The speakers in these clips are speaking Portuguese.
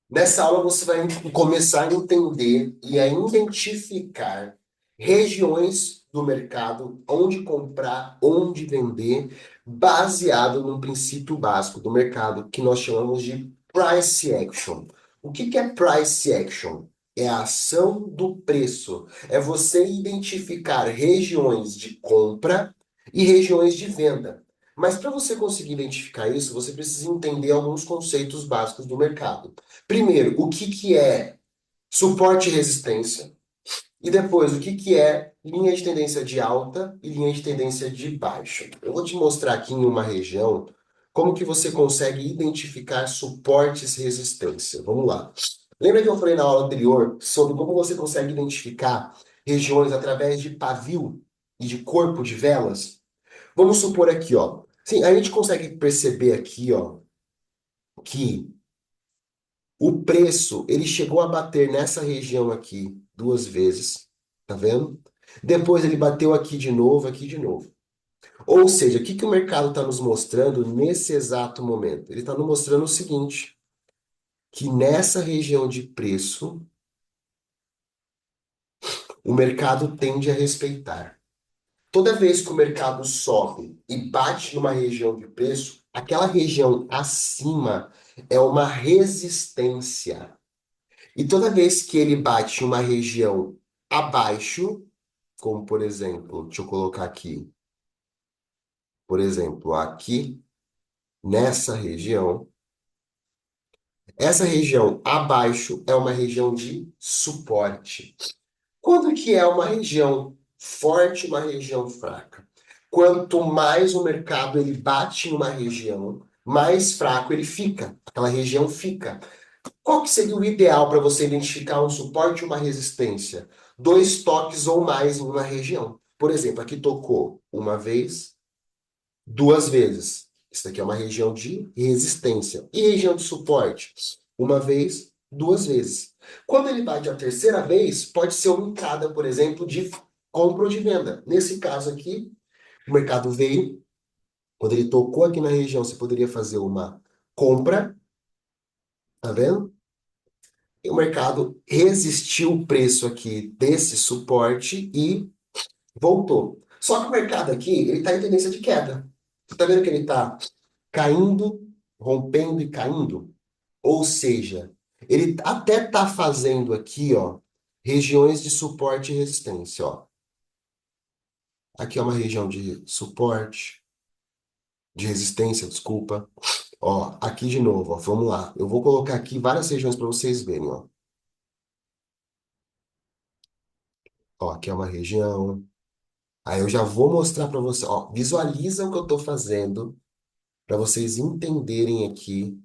Nessa aula você vai começar a entender e a identificar regiões do mercado, onde comprar, onde vender, baseado num princípio básico do mercado que nós chamamos de price action. O que que é price action? É a ação do preço. É você identificar regiões de compra e regiões de venda. Mas para você conseguir identificar isso, você precisa entender alguns conceitos básicos do mercado. Primeiro, o que que é suporte e resistência? E depois, o que que é linha de tendência de alta e linha de tendência de baixa? Eu vou te mostrar aqui em uma região como que você consegue identificar suportes e resistência. Vamos lá. Lembra que eu falei na aula anterior sobre como você consegue identificar regiões através de pavio e de corpo de velas? Vamos supor aqui, ó. Sim, a gente consegue perceber aqui, ó, que o preço, ele chegou a bater nessa região aqui duas vezes, tá vendo? Depois ele bateu aqui de novo, aqui de novo. Ou seja, o que que o mercado está nos mostrando nesse exato momento? Ele está nos mostrando o seguinte, que nessa região de preço, o mercado tende a respeitar. Toda vez que o mercado sobe e bate numa região de preço, aquela região acima é uma resistência. E toda vez que ele bate em uma região abaixo, como por exemplo, deixa eu colocar aqui, por exemplo, aqui nessa região, essa região abaixo é uma região de suporte. Quando que é uma região forte, uma região fraca? Quanto mais o mercado ele bate em uma região, mais fraco ele fica. Aquela região fica. Qual que seria o ideal para você identificar um suporte e uma resistência? Dois toques ou mais em uma região. Por exemplo, aqui tocou uma vez, duas vezes. Isso aqui é uma região de resistência. E região de suporte? Uma vez, duas vezes. Quando ele bate a terceira vez, pode ser uma entrada, por exemplo, de compra ou de venda. Nesse caso aqui, o mercado veio, quando ele tocou aqui na região, você poderia fazer uma compra, tá vendo? E o mercado resistiu o preço aqui desse suporte e voltou. Só que o mercado aqui, ele está em tendência de queda. Você está vendo que ele está caindo, rompendo e caindo? Ou seja, ele até está fazendo aqui, ó, regiões de suporte e resistência, ó. Aqui é uma região de suporte, de resistência, desculpa. Ó, aqui de novo, ó, vamos lá. Eu vou colocar aqui várias regiões para vocês verem, ó. Ó, aqui é uma região. Aí eu já vou mostrar para você, ó, visualiza o que eu estou fazendo para vocês entenderem aqui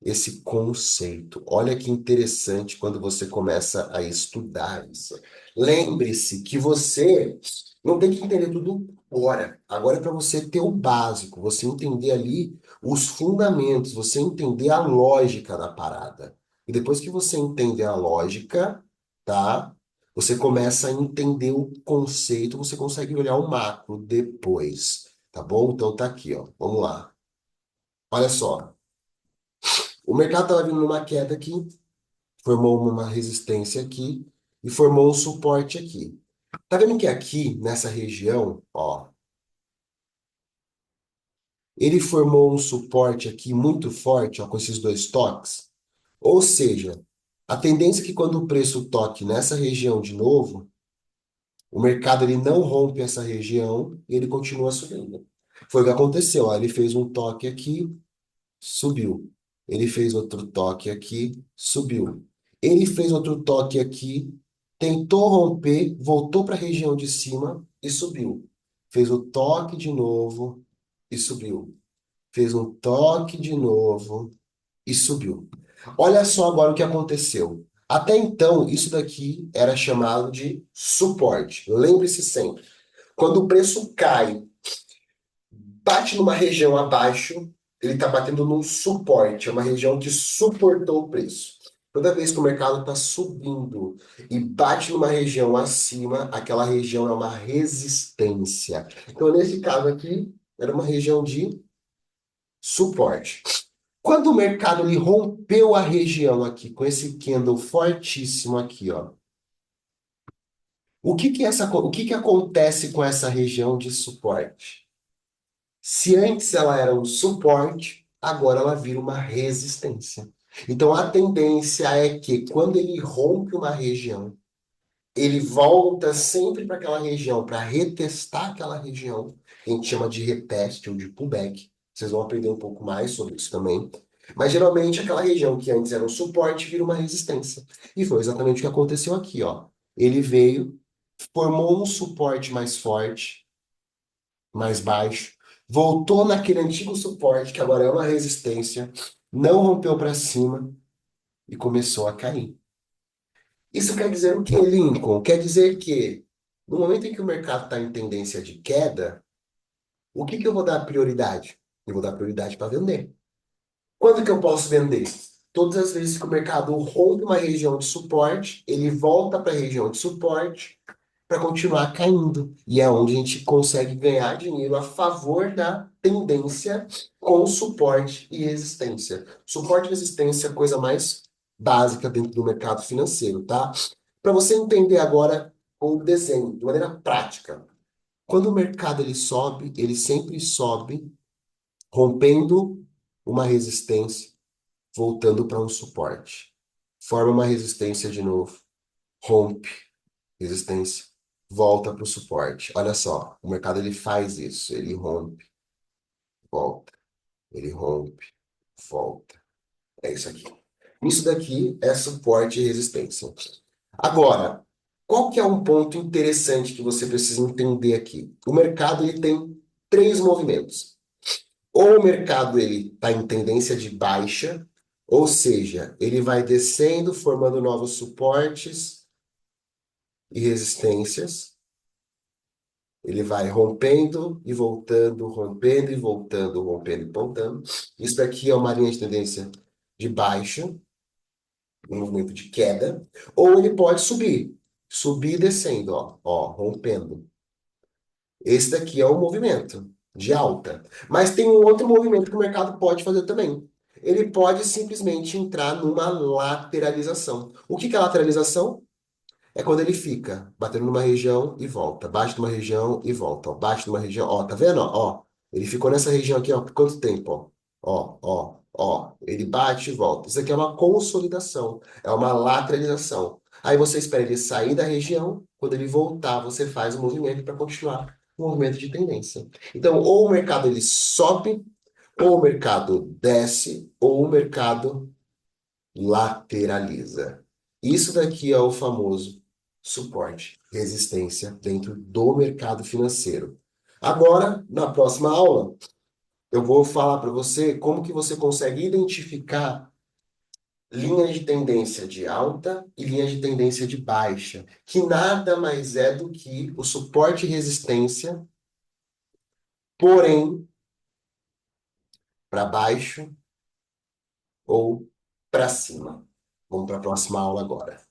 esse conceito. Olha que interessante quando você começa a estudar isso. Lembre-se que você não tem que entender tudo agora. Agora é para você ter o básico, você entender ali os fundamentos, você entender a lógica da parada. E depois que você entender a lógica, tá? Você começa a entender o conceito, você consegue olhar o macro depois, tá bom? Então tá aqui, ó. Vamos lá. Olha só. O mercado estava vindo numa queda aqui, formou uma resistência aqui e formou um suporte aqui. Tá vendo que aqui, nessa região, ó, ele formou um suporte aqui muito forte, ó, com esses dois toques? Ou seja, a tendência é que quando o preço toque nessa região de novo, o mercado ele não rompe essa região e ele continua subindo. Foi o que aconteceu, ó, ele fez um toque aqui, subiu. Ele fez outro toque aqui, subiu. Ele fez outro toque aqui, tentou romper, voltou para a região de cima e subiu. Fez o toque de novo e subiu. Fez um toque de novo e subiu. Olha só agora o que aconteceu. Até então, isso daqui era chamado de suporte. Lembre-se sempre. Quando o preço cai, bate numa região abaixo, ele está batendo num suporte, é uma região que suportou o preço. Toda vez que o mercado está subindo e bate numa região acima, aquela região é uma resistência. Então, nesse caso aqui, era uma região de suporte. Quando o mercado ele rompeu a região aqui, com esse candle fortíssimo aqui, ó. O que que acontece com essa região de suporte? Se antes ela era um suporte, agora ela vira uma resistência. Então a tendência é que quando ele rompe uma região, ele volta sempre para aquela região, para retestar aquela região, que a gente chama de reteste ou de pullback. Vocês vão aprender um pouco mais sobre isso também. Mas geralmente aquela região que antes era um suporte vira uma resistência. E foi exatamente o que aconteceu aqui, ó. Ele veio, formou um suporte mais forte, mais baixo, voltou naquele antigo suporte, que agora é uma resistência, não rompeu para cima e começou a cair. Isso quer dizer o quê, Lincoln? Quer dizer que no momento em que o mercado está em tendência de queda, o que que eu vou dar prioridade? Eu vou dar prioridade para vender. Quando que eu posso vender? Todas as vezes que o mercado rompe uma região de suporte, ele volta para a região de suporte para continuar caindo. E é onde a gente consegue ganhar dinheiro a favor da tendência com suporte e resistência. Suporte e resistência é a coisa mais básica dentro do mercado financeiro, tá? Para você entender agora com o desenho, de maneira prática. Quando o mercado ele sobe, ele sempre sobe rompendo uma resistência, voltando para um suporte. Forma uma resistência de novo, rompe resistência, volta para o suporte. Olha só, o mercado ele faz isso, ele rompe, volta, ele rompe, volta. É isso aqui. Isso daqui é suporte e resistência. Agora, qual que é um ponto interessante que você precisa entender aqui? O mercado ele tem três movimentos. Ou o mercado ele está em tendência de baixa, ou seja, ele vai descendo, formando novos suportes e resistências. Ele vai rompendo e voltando, rompendo e voltando, rompendo e voltando. Isso daqui é uma linha de tendência de baixa, um movimento de queda, ou ele pode subir, subir e descendo, ó, rompendo. Esse daqui é um movimento de alta. Mas tem um outro movimento que o mercado pode fazer também. Ele pode simplesmente entrar numa lateralização. O que que é lateralização? É quando ele fica batendo numa região e volta, bate numa região e volta, ó, bate numa região, ó, tá vendo? Ó, ele ficou nessa região aqui, ó, por quanto tempo, ó, ele bate e volta. Isso aqui é uma consolidação, é uma lateralização. Aí você espera ele sair da região, quando ele voltar, você faz o movimento para continuar o movimento de tendência. Então, ou o mercado ele sobe, ou o mercado desce, ou o mercado lateraliza. Isso daqui é o famoso suporte, resistência dentro do mercado financeiro. Agora, na próxima aula, eu vou falar para você como que você consegue identificar linhas de tendência de alta e linhas de tendência de baixa, que nada mais é do que o suporte e resistência, porém para baixo ou para cima. Vamos para a próxima aula agora.